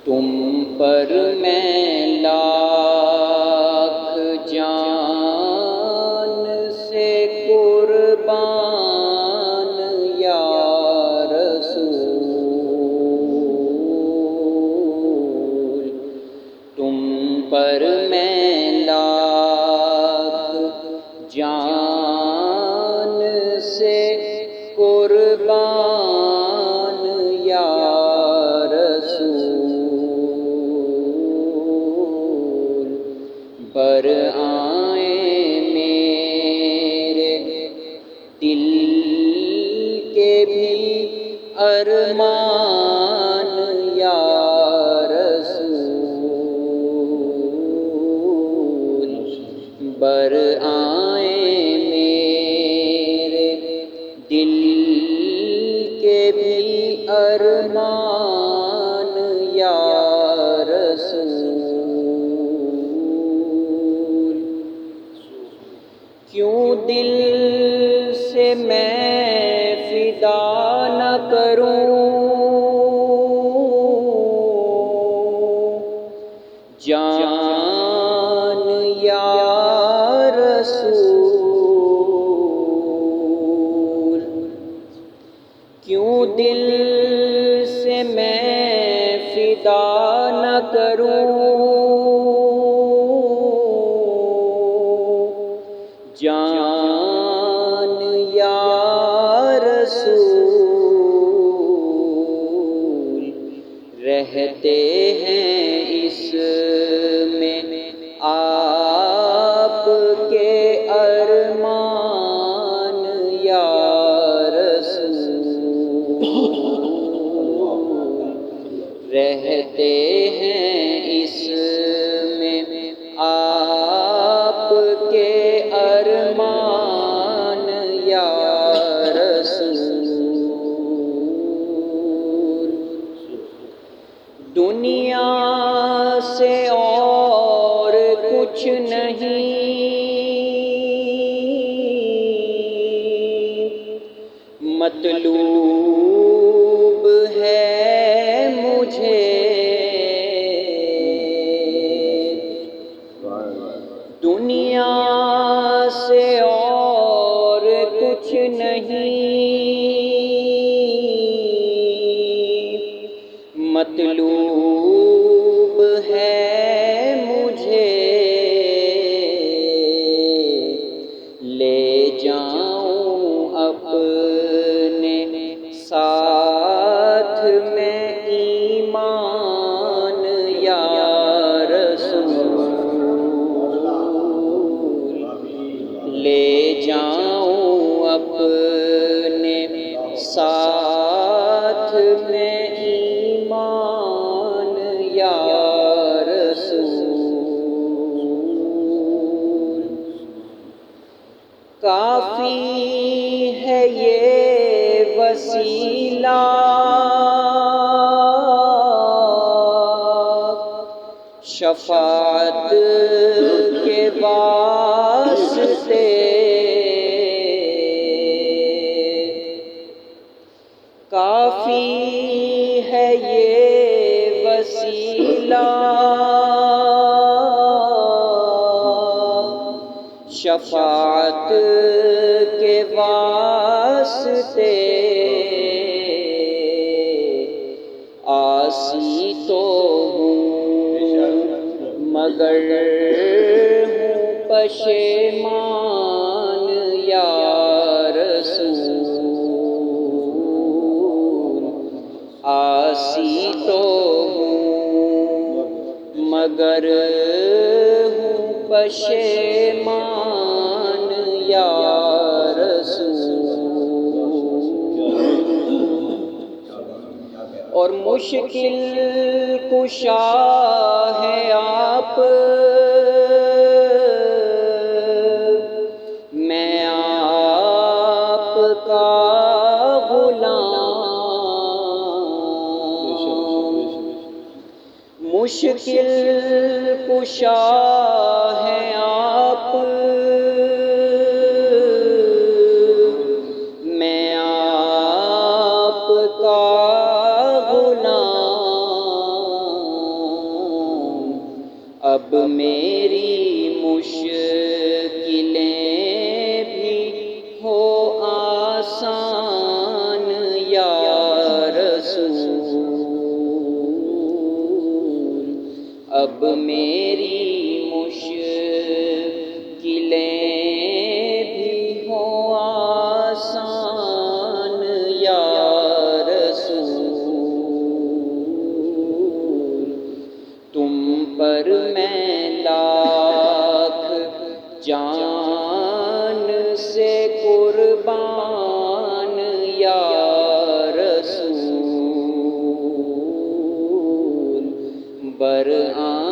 تم پر میں لاکھ جان سے قربان یا رسول، تم پر میں لاکھ جان سے قربان یا رسول، بر آئیں میرے دل کے بھی ارمان یا رسول، بر آئیں میرے دل کے بھی ارمان یا رسول، کیوں دل سے میں فدا نہ کروں جان یا رسول، کیوں دل سے میں فدا نہ کروں جان یا رسول، رہتے ہیں اس میں آپ کے ارمان یا رسول، رہتے ہیں اس میں آپ کے ارمان یا رسول، دنیا سے اور کچھ نہیں مطلوب ہے مجھے، دنیا سے اور کچھ نہیں مطلوب ہے مجھے، لے جاؤں اپنے ساتھ میں ایمان یا رسول، لے جاؤں اپنے ساتھ میں ایمان یا رسول، کافی ہے یہ وسیلہ شفاعت کے واسطے، کافی ہے یہ وسیلہ شفاعت کے واسطے، عاصی تو ہوں مگر ہوں پشیمان یا رسول، عاصی تو ہوں مگر ہوں پشیمان یا رسول، اور مشکل کشا ہے آپ میں آپ کا غلام، مشکل کشا ہے آپ میں آپ کا غلام، اب میری مشکلیں بھی ہو آسان یا رسول، اب میری مشکلیں بھی ہو آسان یا رسول، تم پر میں لاکھ جان سے قربان یا رسول، برآں